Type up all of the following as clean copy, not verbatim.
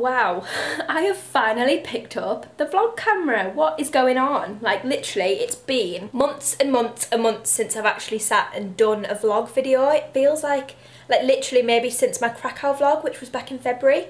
wow, I have finally picked up the vlog camera. What is going on? Like literally it's been months and months and months since I've actually sat and done a vlog video. It feels like literally maybe since my Krakow vlog, which was back in February.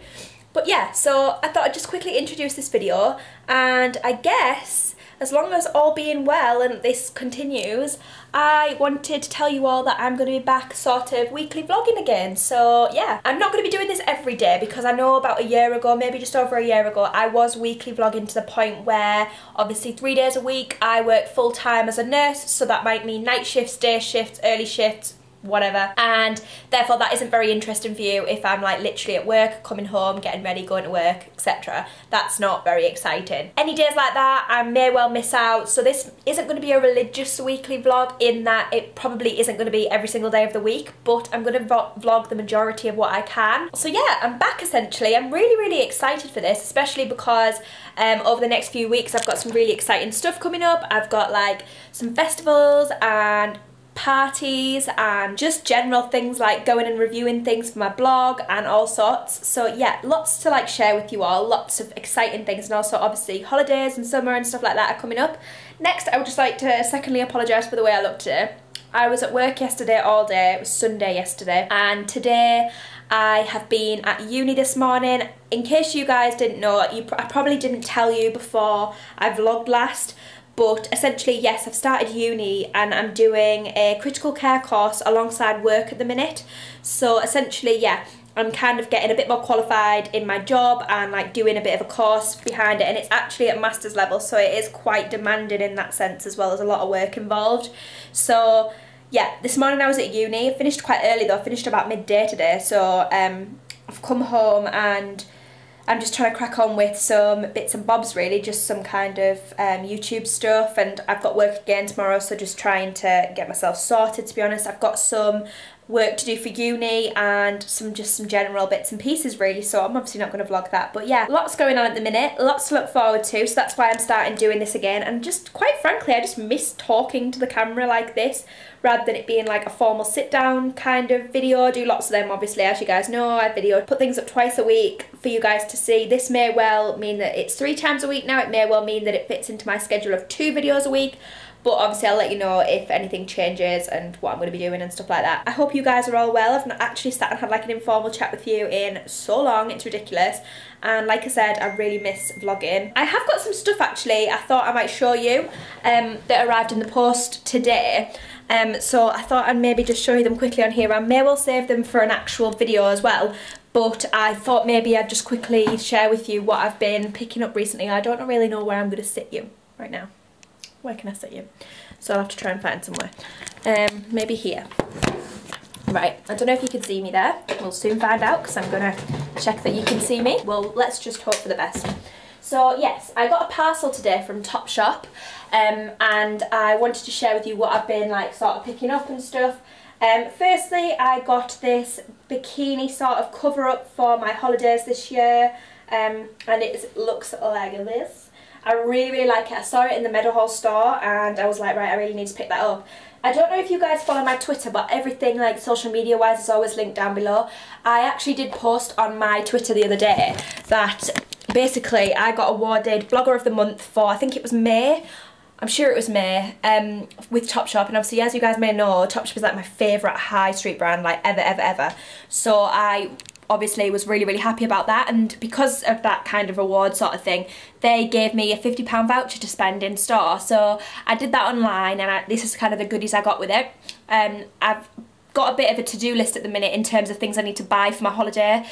But yeah, so I thought I'd just quickly introduce this video, and I guess as long as all being well and this continues, I wanted to tell you all that I'm going to be back sort of weekly vlogging again. So yeah, I'm not going to be doing this every day because I know about a year ago, maybe just over a year ago, I was weekly vlogging to the point where obviously 3 days a week I work full time as a nurse, so that might mean night shifts, day shifts, early shifts, whatever, and therefore that isn't very interesting for you if I'm like literally at work, coming home, getting ready, going to work, etc. That's not very exciting. Any days like that I may well miss out, so this isn't going to be a religious weekly vlog in that it probably isn't going to be every single day of the week, but I'm going to vlog the majority of what I can. So yeah, I'm back essentially. I'm really excited for this, especially because over the next few weeks I've got some really exciting stuff coming up. I've got like some festivals and parties and just general things like going and reviewing things for my blog and all sorts. So yeah, lots to like share with you all, lots of exciting things, and also obviously holidays and summer and stuff like that are coming up. Next, I would just like to secondly apologise for the way I look today. I was at work yesterday all day, it was Sunday yesterday, and today I have been at uni this morning. In case you guys didn't know, I probably didn't tell you before I vlogged last, but essentially, yes, I've started uni and I'm doing a critical care course alongside work at the minute. So essentially, yeah, I'm kind of getting a bit more qualified in my job and like doing a bit of a course behind it, and it's actually at master's level, so it is quite demanding in that sense, as well as a lot of work involved. So yeah, this morning I was at uni. I finished quite early though, I finished about midday today, so I've come home and I'm just trying to crack on with some bits and bobs really, just some kind of YouTube stuff, and I've got work again tomorrow, so just trying to get myself sorted, to be honest. I've got some work to do for uni and some general bits and pieces really, so I'm obviously not going to vlog that. But yeah, lots going on at the minute, lots to look forward to, so that's why I'm starting doing this again. And just quite frankly, I just miss talking to the camera like this, rather than it being like a formal sit down kind of video. I do lots of them obviously, as you guys know. I put things up twice a week for you guys to see. This may well mean that it's 3 times a week now, it may well mean that it fits into my schedule of 2 videos a week. But obviously I'll let you know if anything changes and what I'm going to be doing and stuff like that. I hope you guys are all well. I've not actually sat and had like an informal chat with you in so long, it's ridiculous. And like I said, I really miss vlogging. I have got some stuff actually I thought I might show you that arrived in the post today. So I thought I'd maybe just show you them quickly on here. I may well save them for an actual video as well, but I thought maybe I'd just quickly share with you what I've been picking up recently. I don't really know where I'm going to sit you right now. Where can I sit you? So I'll have to try and find somewhere. Maybe here. Right, I don't know if you can see me there. We'll soon find out because I'm going to check that you can see me. Well, let's just hope for the best. So yes, I got a parcel today from Topshop, and I wanted to share with you what I've been like sort of picking up and stuff. Firstly, I got this bikini sort of cover up for my holidays this year, and it looks like this. I really like it. I saw it in the Meadowhall store and I was like, right, I really need to pick that up. I don't know if you guys follow my Twitter, but everything like social media wise is always linked down below. I actually did post on my Twitter the other day that basically I got awarded Blogger of the Month for, I think it was May, I'm sure it was May, with Topshop. And obviously, as you guys may know, Topshop is like my favourite high street brand like ever. So I obviously was really happy about that, and because of that kind of reward sort of thing, they gave me a £50 voucher to spend in store. So I did that online, and this is kind of the goodies I got with it. I've got a bit of a to-do list at the minute in terms of things I need to buy for my holiday,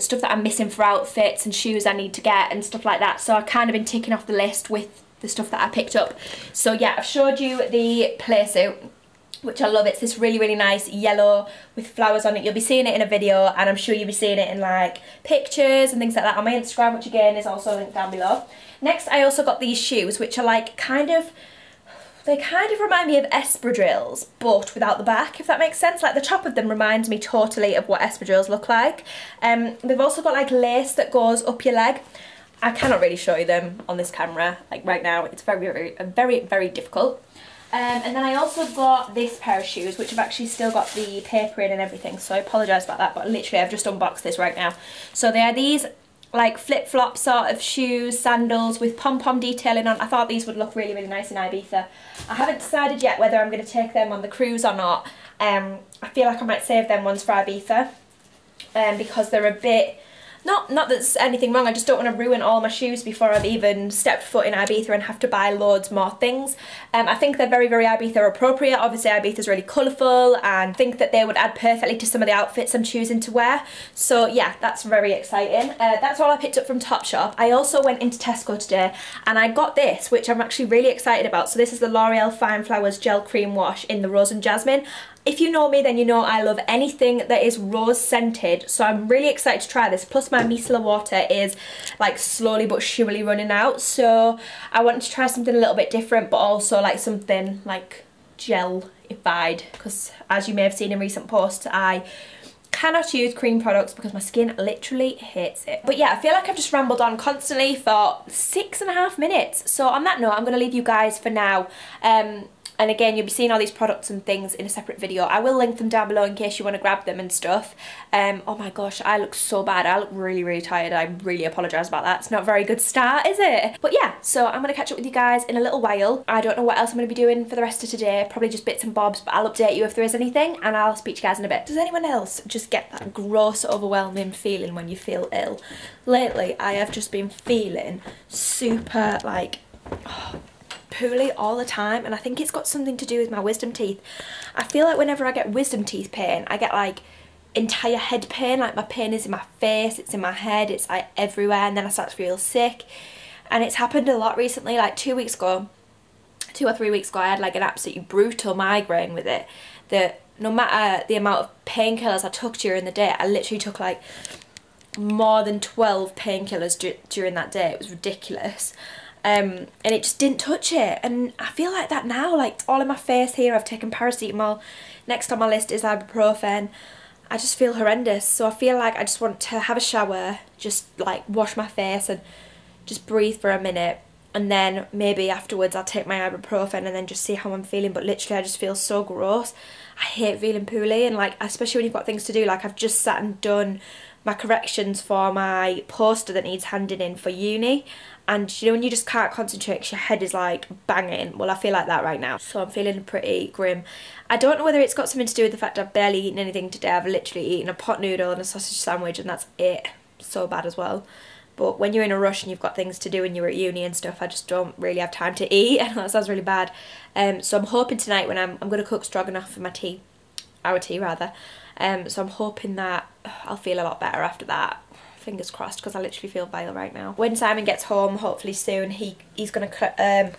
stuff that I'm missing for outfits and shoes I need to get and stuff like that. So I've kind of been ticking off the list with the stuff that I picked up. So yeah, I've showed you the play suit, which I love. It's this really nice yellow with flowers on it. You'll be seeing it in a video, and I'm sure you'll be seeing it in like pictures and things like that on my Instagram, which again is also linked down below. Next, I also got these shoes, which are like they kind of remind me of espadrilles, but without the back, if that makes sense. Like the top of them reminds me totally of what espadrilles look like. They've also got like lace that goes up your leg. I cannot really show you them on this camera, like right now. It's very difficult. And then I also got this pair of shoes, which have actually still got the paper in and everything, so I apologise about that, but literally I've just unboxed this right now. So they are these like flip-flop sort of shoes, sandals with pom-pom detailing on. I thought these would look really, really nice in Ibiza. I haven't decided yet whether I'm going to take them on the cruise or not. I feel like I might save them ones for Ibiza because they're a bit... Not that there's anything wrong, I just don't want to ruin all my shoes before I've even stepped foot in Ibiza and have to buy loads more things. I think they're very, very Ibiza appropriate. Obviously Ibiza's really colourful, and I think that they would add perfectly to some of the outfits I'm choosing to wear. So yeah, that's very exciting. That's all I picked up from Topshop. I also went into Tesco today and I got this, which I'm actually really excited about. So this is the L'Oreal Fine Flowers Gel Cream Wash in the Rose and Jasmine. If you know me, then you know I love anything that is rose scented, so I'm really excited to try this. Plus my micellar water is like slowly but surely running out, so I wanted to try something a little bit different, but also like something like gel-ified, because as you may have seen in recent posts, I cannot use cream products because my skin literally hates it. But yeah, I feel like I've just rambled on constantly for 6.5 minutes. So on that note, I'm going to leave you guys for now. And again, you'll be seeing all these products and things in a separate video. I will link them down below in case you want to grab them and stuff. Oh my gosh, I look so bad. I look really, really tired. I really apologise about that. It's not a very good start, is it? But yeah, so I'm going to catch up with you guys in a little while. I don't know what else I'm going to be doing for the rest of today. Probably just bits and bobs, but I'll update you if there is anything, and I'll speak to you guys in a bit. Does anyone else just get that gross, overwhelming feeling when you feel ill? Lately, I have just been feeling super like... poorly all the time, and I think it's got something to do with my wisdom teeth. I feel like whenever I get wisdom teeth pain, I get like entire head pain, like my pain is in my face, it's in my head, it's like everywhere, and then I start to feel sick. And it's happened a lot recently. Like 2 or 3 weeks ago, I had like an absolutely brutal migraine with it, that no matter the amount of painkillers I took during the day, I literally took like more than 12 painkillers during that day. It was ridiculous. And it just didn't touch it, and I feel like that now, like all in my face here. I've taken paracetamol, next on my list is ibuprofen. I just feel horrendous, so I feel like I just want to have a shower, just like wash my face and just breathe for a minute, and then maybe afterwards I'll take my ibuprofen and then just see how I'm feeling. But literally I just feel so gross. I hate feeling poorly, and like especially when you've got things to do. Like I've just sat and done my corrections for my poster that needs handing in for uni, and you know when you just can't concentrate because your head is like banging. Well, I feel like that right now, so I'm feeling pretty grim. I don't know whether it's got something to do with the fact I've barely eaten anything today. I've literally eaten a pot noodle and a sausage sandwich, and that's it. So bad as well. But when you're in a rush and you've got things to do and you're at uni and stuff, I just don't really have time to eat. I know that sounds really bad. So I'm hoping tonight when I'm going to cook stroganoff for my tea, our tea rather. So I'm hoping that I'll feel a lot better after that. Fingers crossed, because I literally feel vile right now. When Simon gets home, hopefully soon, he's going to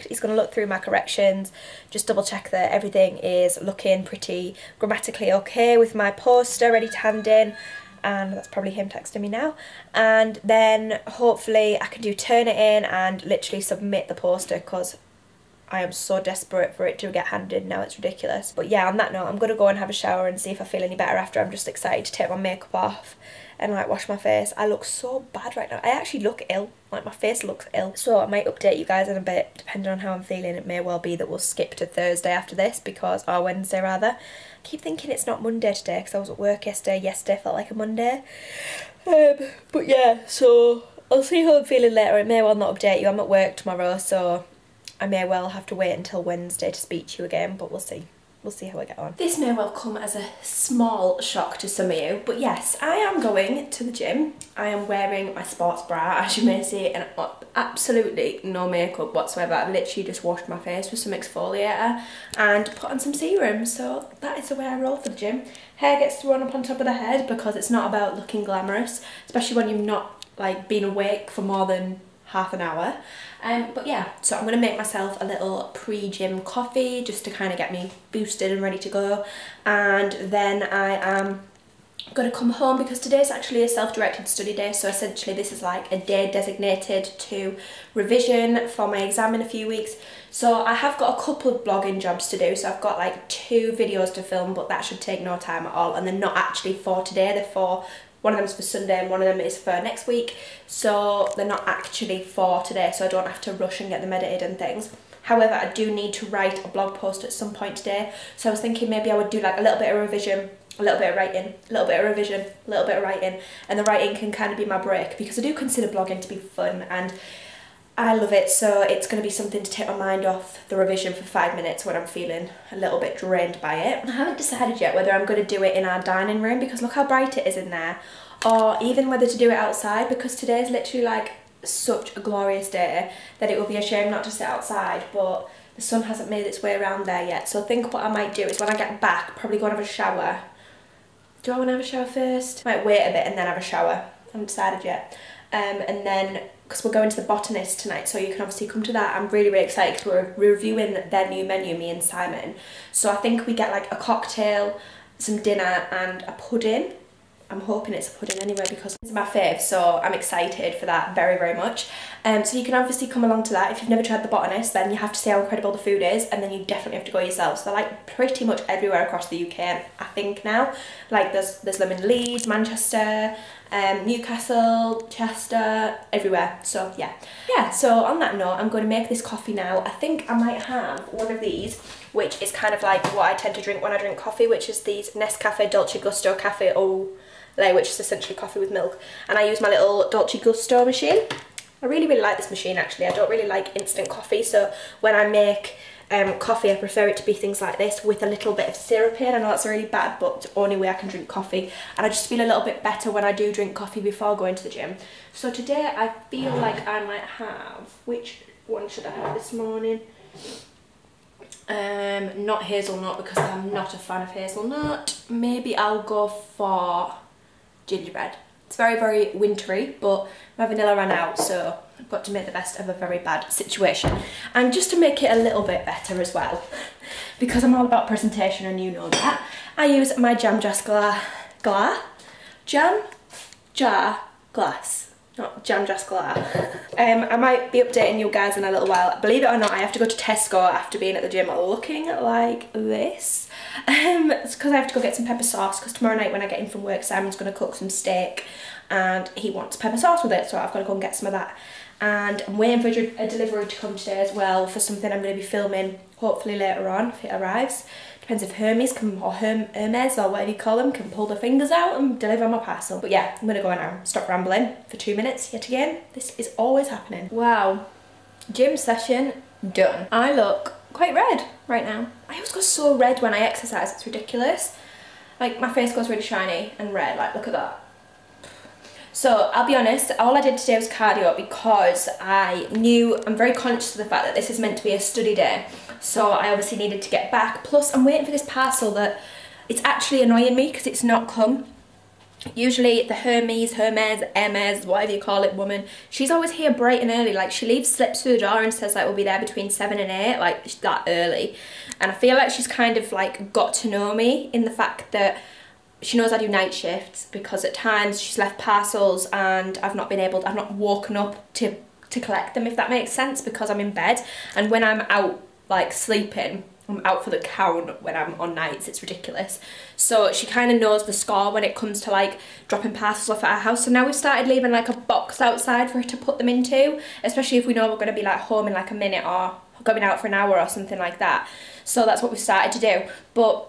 he's going to look through my corrections, just double check that everything is looking pretty grammatically okay with my poster ready to hand in. And that's probably him texting me now. And then hopefully I can turn it in and literally submit the poster, because I am so desperate for it to get handed now. It's ridiculous. But yeah, on that note, I'm going to go and have a shower and see if I feel any better after. I'm just excited to take my makeup off and like wash my face. I look so bad right now. I actually look ill. Like my face looks ill. So I might update you guys in a bit depending on how I'm feeling. It may well be that we'll skip to Thursday after this, or Wednesday rather. I keep thinking it's not Monday today because I was at work yesterday. Yesterday felt like a Monday. But yeah, so I'll see how I'm feeling later. It may well not update you. I'm at work tomorrow, so I may well have to wait until Wednesday to speak to you again, but we'll see. We'll see how I get on. This may well come as a small shock to some of you, but yes, I am going to the gym. I am wearing my sports bra, as you may see, and absolutely no makeup whatsoever. I've literally just washed my face with some exfoliator and put on some serum, so that is the way I roll for the gym. Hair gets thrown up on top of the head because it's not about looking glamorous, especially when you've not like been awake for more than half an hour. But yeah, so I'm going to make myself a little pre-gym coffee just to kind of get me boosted and ready to go, and then I am going to come home because today's actually a self-directed study day. So essentially this is like a day designated to revision for my exam in a few weeks. So I have got a couple of blogging jobs to do, so I've got like 2 videos to film, but that should take no time at all, and they're not actually for today, they're for... One of them's for Sunday and one of them is for next week, so they're not actually for today, so I don't have to rush and get them edited and things. However, I do need to write a blog post at some point today, so I was thinking maybe I would do like a little bit of revision a little bit of writing, a little bit of revision, a little bit of writing, and the writing can kind of be my break because I do consider blogging to be fun and I love it, so it's going to be something to take my mind off the revision for 5 minutes when I'm feeling a little bit drained by it. I haven't decided yet whether I'm going to do it in our dining room because look how bright it is in there, or even whether to do it outside because today's literally like such a glorious day that it would be a shame not to sit outside, but the sun hasn't made its way around there yet. So I think what I might do is when I get back, probably go and have a shower. Do I want to have a shower first? Might wait a bit and then have a shower. I haven't decided yet. And then, because we're going to the Botanist tonight, so you can obviously come to that. I'm really, really excited because we're reviewing their new menu, me and Simon. So I think we get like a cocktail, some dinner and a pudding. I'm hoping it's a pudding anyway because it's my fave, so I'm excited for that very, very much. So you can obviously come along to that. If you've never tried the Botanist, then you have to see how incredible the food is, and then you definitely have to go yourself. So they're like pretty much everywhere across the UK, I think now. Like there's them in Leeds, Manchester, Newcastle, Chester, everywhere. So yeah. So on that note, I'm going to make this coffee now. I think I might have one of these, which is kind of like what I tend to drink when I drink coffee, which is these Nescafe Dolce Gusto Cafe Au Lait, which is essentially coffee with milk. And I use my little Dolce Gusto machine. I really, really like this machine actually. I don't really like instant coffee, so when I make coffee, I prefer it to be things like this with a little bit of syrup in. I know that's really bad, but it's the only way I can drink coffee, and I just feel a little bit better when I do drink coffee before going to the gym. So today I feel like I might have, which one should I have this morning? Not hazelnut because I'm not a fan of hazelnut. Maybe I'll go for gingerbread. It's very, very wintry, but my vanilla ran out, so I've got to make the best of a very bad situation. And just to make it a little bit better as well, because I'm all about presentation and you know that, I use my jam jar glass. Not jam jar glass. I might be updating you guys in a little while. Believe it or not, I have to go to Tesco after being at the gym looking like this. It's because I have to go get some pepper sauce, because tomorrow night when I get in from work, Simon's going to cook some steak and he wants pepper sauce with it, so I've got to go and get some of that. And I'm waiting for a delivery to come today as well for something I'm going to be filming hopefully later on if it arrives. Depends if Hermes can, or Hermes or whatever you call them, can pull their fingers out and deliver my parcel. But yeah, I'm going to go now. Stop rambling for 2 minutes yet again. This is always happening. Wow. Gym session done. I look quite red right now. I always go so red when I exercise, it's ridiculous. Like my face goes really shiny and red, like look at that. So I'll be honest, all I did today was cardio because I'm very conscious of the fact that this is meant to be a study day. So I obviously needed to get back. Plus I'm waiting for this parcel that it's actually annoying me because it's not come. Usually the Hermes, whatever you call it, woman, she's always here bright and early. Like she leaves slips through the door and says like we'll be there between 7 and 8, like that early. And I feel like she's kind of like got to know me in the fact that she knows I do night shifts, because at times she's left parcels and I've not woken up to collect them, if that makes sense, because I'm in bed. And when I'm out like sleeping, I'm out for the count when I'm on nights. It's ridiculous. So she kind of knows the score when it comes to like dropping parcels off at our house. So now we've started leaving like a box outside for her to put them into, especially if we know we're going to be like home in like a minute or going out for an hour or something like that. So that's what we've started to do. But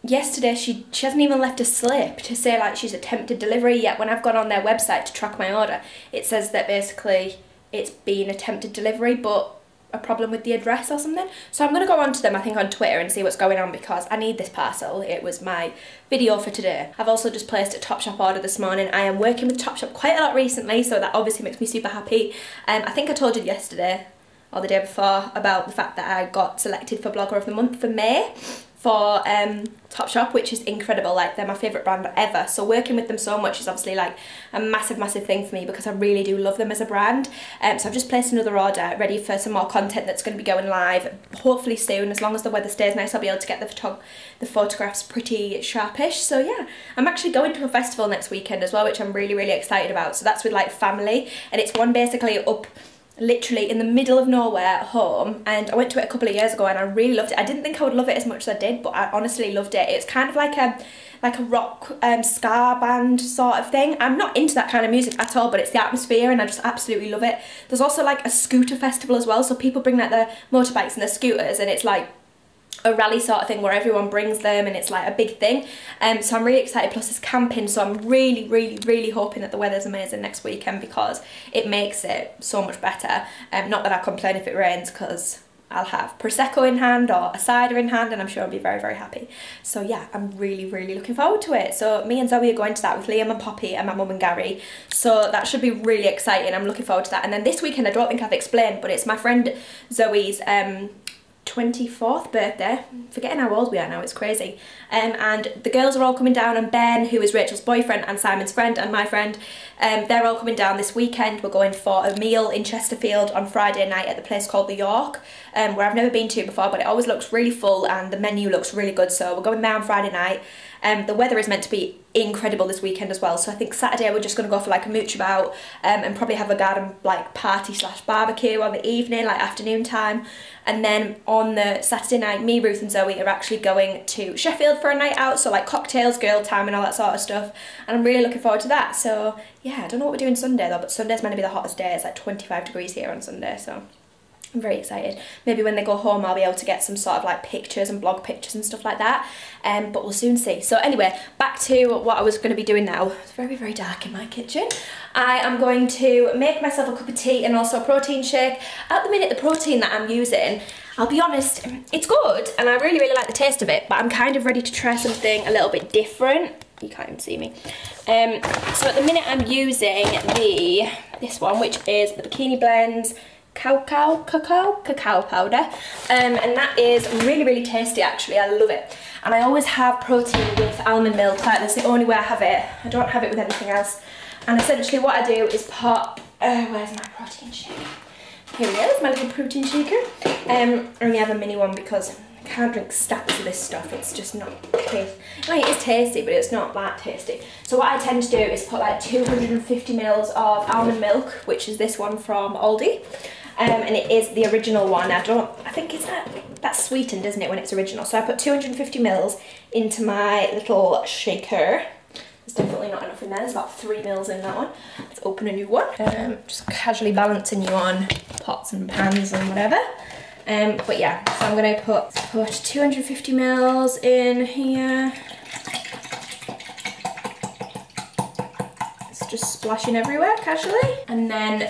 yesterday she hasn't even left a slip to say like she's attempted delivery yet. When I've gone on their website to track my order, it says that basically it's been attempted delivery but a problem with the address or something. So I'm going to go on to them, I think, on Twitter and see what's going on, because I need this parcel. It was my video for today. I've also just placed a Topshop order this morning. I am working with Topshop quite a lot recently, so that obviously makes me super happy. I think I told you yesterday or the day before about the fact that I got selected for Blogger of the Month for May for Topshop, which is incredible. Like, they're my favourite brand ever, so working with them so much is obviously like a massive thing for me, because I really do love them as a brand. So I've just placed another order ready for some more content that's going to be going live hopefully soon. As long as the weather stays nice, I'll be able to get the photographs pretty sharpish. So yeah, I'm actually going to a festival next weekend as well, which I'm really excited about. So that's with like family, and it's one basically up literally in the middle of nowhere at home, and I went to it a couple of years ago and I really loved it. I didn't think I would love it as much as I did, but I honestly loved it. It's kind of like a rock ska band sort of thing. I'm not into that kind of music at all, but it's the atmosphere and I just absolutely love it. There's also like a scooter festival as well, so people bring like their motorbikes and their scooters, and it's like a rally sort of thing where everyone brings them and it's like a big thing. So I'm really excited, plus it's camping, so I'm really hoping that the weather's amazing next weekend because it makes it so much better. Not that I complain if it rains, because I'll have Prosecco in hand or a cider in hand and I'm sure I'll be very happy. So yeah, I'm really looking forward to it. So me and Zoe are going to that with Liam and Poppy and my mum and Gary. So that should be really exciting. I'm looking forward to that. And then this weekend, I don't think I've explained, but it's my friend Zoe's 24th birthday. I'm forgetting how old we are now, it's crazy. And the girls are all coming down, and Ben, who is Rachel's boyfriend and Simon's friend and my friend, they're all coming down this weekend. We're going for a meal in Chesterfield on Friday night at the place called the York, where I've never been to before, but it always looks really full and the menu looks really good. So we're going there on Friday night. The weather is meant to be incredible this weekend as well, so I think Saturday we're just going to go for like a mooch about and probably have a garden like party / barbecue on the evening, like afternoon time. And then on the Saturday night, me, Ruth and Zoe are actually going to Sheffield for a night out, so like cocktails, girl time and all that sort of stuff, and I'm really looking forward to that. So yeah, I don't know what we're doing Sunday though, but Sunday's meant to be the hottest day. It's like 25 degrees here on Sunday, so I'm very excited. Maybe when they go home I'll be able to get some sort of like pictures and blog pictures and stuff like that, but we'll soon see. So anyway, back to what I was going to be doing now. It's very dark in my kitchen. I am going to make myself a cup of tea and also a protein shake. At the minute, the protein that I'm using, I'll be honest, it's good and I really like the taste of it, but I'm kind of ready to try something a little bit different. You can't even see me. So at the minute I'm using this one, which is the Bikini Blends cacao powder, and that is really tasty actually. I love it, and I always have protein with almond milk. Like, that's the only way I have it. I don't have it with anything else. And essentially what I do is put where's my protein shaker? Here it is, my little protein shaker. I only have a mini one because I can't drink stacks of this stuff. It's just not tasty. Well, it is tasty, but it's not that tasty. So what I tend to do is put like 250 mils of almond milk, which is this one from Aldi. And it is the original one. I think it's that's sweetened, isn't it, when it's original? So I put 250 mils into my little shaker. There's definitely not enough in there. There's about 3 mils in that one. Let's open a new one. Just casually balancing you on pots and pans and whatever. But yeah, so I'm gonna put 250 mils in here. It's just splashing everywhere casually. And then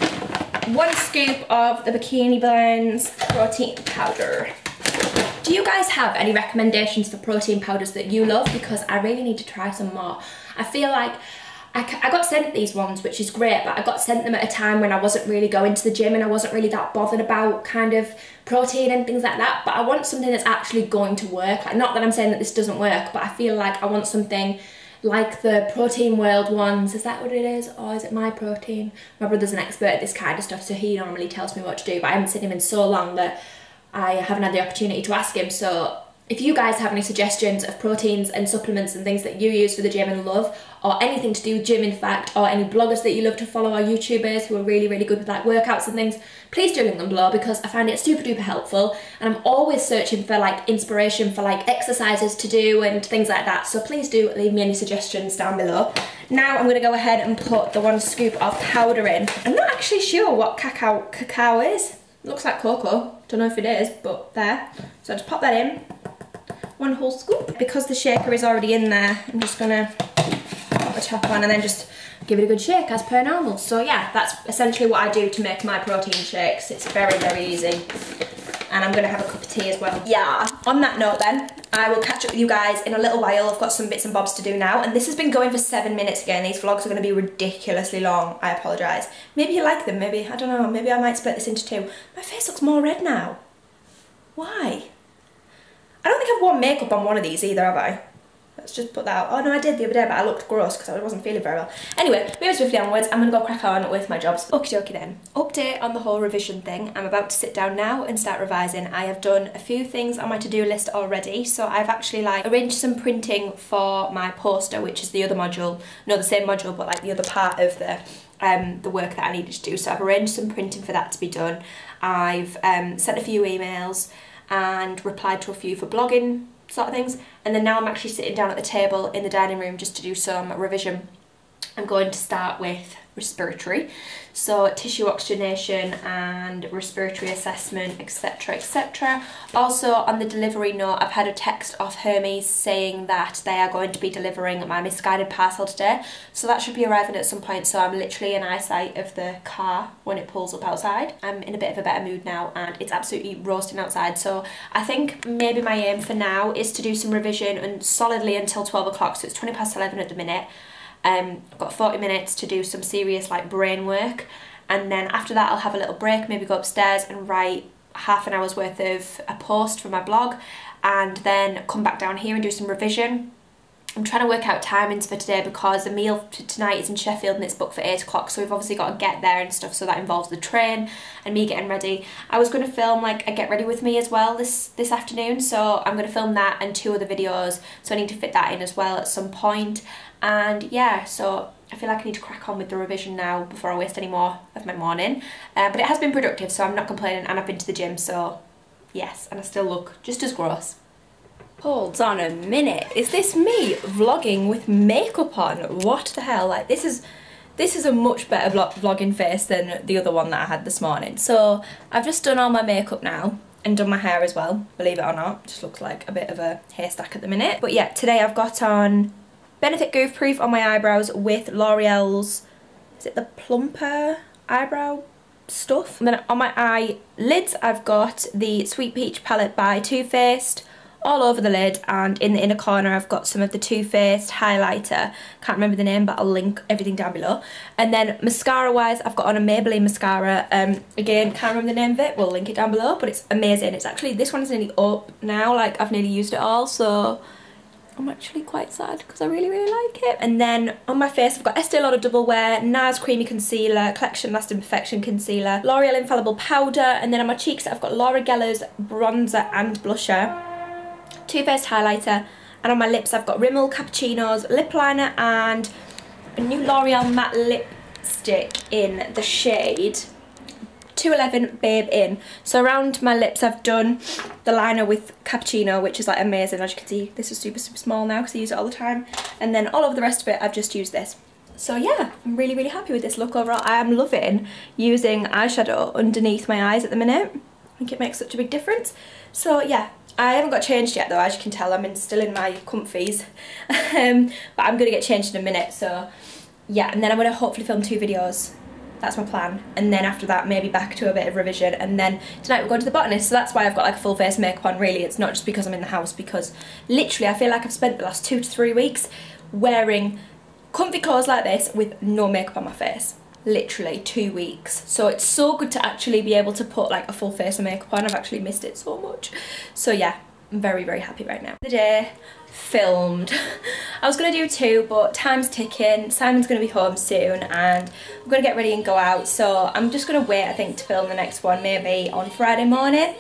1 scoop of the Bikini Blends protein powder. Do you guys have any recommendations for protein powders that you love? Because I really need to try some more. I feel like I got sent these ones, which is great, but I got sent them at a time when I wasn't really going to the gym and I wasn't really that bothered about kind of protein and things like that. But I want something that's actually going to work. Like, not that I'm saying that this doesn't work, but I feel like I want something like the Protein World ones. Is that what it is? Or is it My Protein? My brother's an expert at this kind of stuff, so he normally tells me what to do, but I haven't seen him in so long that I haven't had the opportunity to ask him. So if you guys have any suggestions of proteins and supplements and things that you use for the gym and love, or anything to do with gym in fact, or any bloggers that you love to follow, or YouTubers who are really good with like workouts and things, please do link them below, because I find it super duper helpful, and I'm always searching for like inspiration for like exercises to do and things like that. So please do leave me any suggestions down below. Now I'm going to go ahead and put the 1 scoop of powder in. I'm not actually sure what cacao is. It looks like cocoa. Don't know if it is, but there. So I just pop that in. 1 whole scoop. Because the shaker is already in there, I'm just gonna put the top on and then just give it a good shake as per normal. So yeah, that's essentially what I do to make my protein shakes. It's very easy. And I'm gonna have a cup of tea as well. Yeah, on that note then, I will catch up with you guys in a little while. I've got some bits and bobs to do now, and this has been going for 7 minutes again. These vlogs are gonna be ridiculously long. I apologise. Maybe you like them, maybe, I don't know, maybe I might split this into 2. My face looks more red now. Why? I don't think I've worn makeup on one of these either, have I? Let's just put that out. Oh no, I did the other day, but I looked gross because I wasn't feeling very well. Anyway, moving swiftly onwards, I'm going to go crack on with my jobs. Okie dokie then. Update on the whole revision thing. I'm about to sit down now and start revising. I have done a few things on my to-do list already. So I've actually like arranged some printing for my poster, which is the other module. No, the same module, but like the other part of the work that I needed to do. So I've arranged some printing for that to be done. I've sent a few emails and replied to a few for blogging sort of things, and then now I'm actually sitting down at the table in the dining room just to do some revision. I'm going to start with respiratory. So tissue oxygenation and respiratory assessment, etc, etc. Also on the delivery note, I've had a text off Hermes saying that they are going to be delivering my misguided parcel today. So that should be arriving at some point, so I'm literally in eyesight of the car when it pulls up outside. I'm in a bit of a better mood now and it's absolutely roasting outside, so I think maybe my aim for now is to do some revision and solidly until 12 o'clock, so it's 20 past 11 at the minute. I've got 40 minutes to do some serious like brain work, and then after that I'll have a little break, maybe go upstairs and write half an hour's worth of a post for my blog, and then come back down here and do some revision. I'm trying to work out timings for today because the meal tonight is in Sheffield and it's booked for 8 o'clock, so we've obviously got to get there and stuff, so that involves the train and me getting ready. I was going to film like a get ready with me as well this afternoon, so I'm going to film that and 2 other videos, so I need to fit that in as well at some point. And yeah, so I feel like I need to crack on with the revision now before I waste any more of my morning. But it has been productive, so I'm not complaining, and I've been to the gym, so yes, and I still look just as gross. Hold on a minute, is this me vlogging with makeup on? What the hell? Like this is a much better vlogging face than the other one that I had this morning. So I've just done all my makeup now and done my hair as well, believe it or not. Just looks like a bit of a haystack at the minute. But yeah, today I've got on Benefit Goof Proof on my eyebrows with L'Oreal's, is it the Plumper eyebrow stuff? And then on my eyelids I've got the Sweet Peach palette by Too Faced all over the lid, and in the inner corner I've got some of the Too Faced highlighter, can't remember the name but I'll link everything down below. And then mascara wise I've got on a Maybelline mascara, again can't remember the name of it, we'll link it down below, but it's amazing. It's actually, this one's nearly up now, like I've nearly used it all, so I'm actually quite sad because I really like it. And then on my face I've got Estee Lauder Double Wear, NARS Creamy Concealer, Collection Lasting Perfection Concealer, L'Oreal Infallible Powder, and then on my cheeks I've got Laura Geller's Bronzer and Blusher, Too Faced Highlighter, and on my lips I've got Rimmel Cappuccino's Lip Liner and a new L'Oreal Matte Lipstick in the shade 211 Babe In. So around my lips I've done the liner with Cappuccino, which is like amazing. As you can see, this is super small now because I use it all the time, and then all of the rest of it I've just used this. So yeah, I'm really happy with this look overall. I am loving using eyeshadow underneath my eyes at the minute. I think it makes such a big difference. So yeah, I haven't got changed yet though, as you can tell. I'm still in my comfies, but I'm going to get changed in a minute. So yeah, and then I'm going to hopefully film 2 videos. That's my plan. And then after that, maybe back to a bit of revision. And then tonight we're going to the botanist, so that's why I've got like a full face of makeup on really. It's not just because I'm in the house, because literally I feel like I've spent the last 2 to 3 weeks wearing comfy clothes like this with no makeup on my face. Literally 2 weeks. So it's so good to actually be able to put like a full face of makeup on. I've actually missed it so much. So yeah, I'm very happy right now. The day filmed. I was going to do 2, but time's ticking. Simon's going to be home soon and I'm going to get ready and go out. So I'm just going to wait, I think, to film the next one maybe on Friday morning.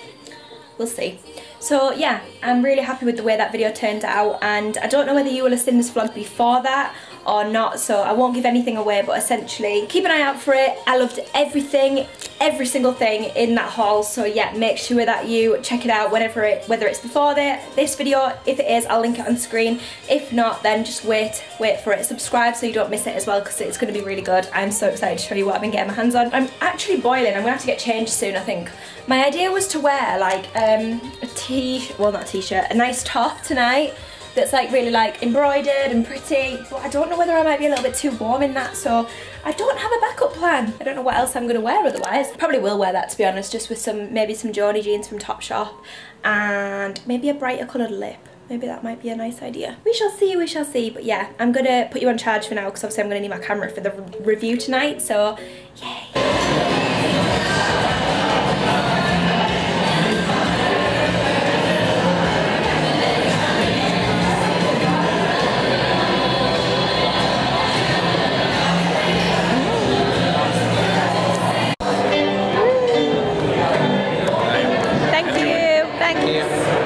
We'll see. So yeah, I'm really happy with the way that video turned out, and I don't know whether you will have seen this vlog before that or not, so I won't give anything away, but essentially keep an eye out for it. I loved everything, every single thing in that haul, so yeah, make sure that you check it out whether it's before this video. If it is, I'll link it on screen. If not, then just wait for it. Subscribe so you don't miss it as well, because it's going to be really good. I'm so excited to show you what I've been getting my hands on. I'm actually boiling. I'm going to have to get changed soon, I think. My idea was to wear like a nice top tonight that's like really like embroidered and pretty, but I don't know whether I might be a little bit too warm in that, so I don't have a backup plan. I don't know what else I'm going to wear otherwise. Probably will wear that, to be honest, just with maybe some Joni jeans from Topshop and maybe a brighter coloured lip. Maybe that might be a nice idea. We shall see, but yeah, I'm going to put you on charge for now because obviously I'm going to need my camera for the review tonight, so yay. Thank you.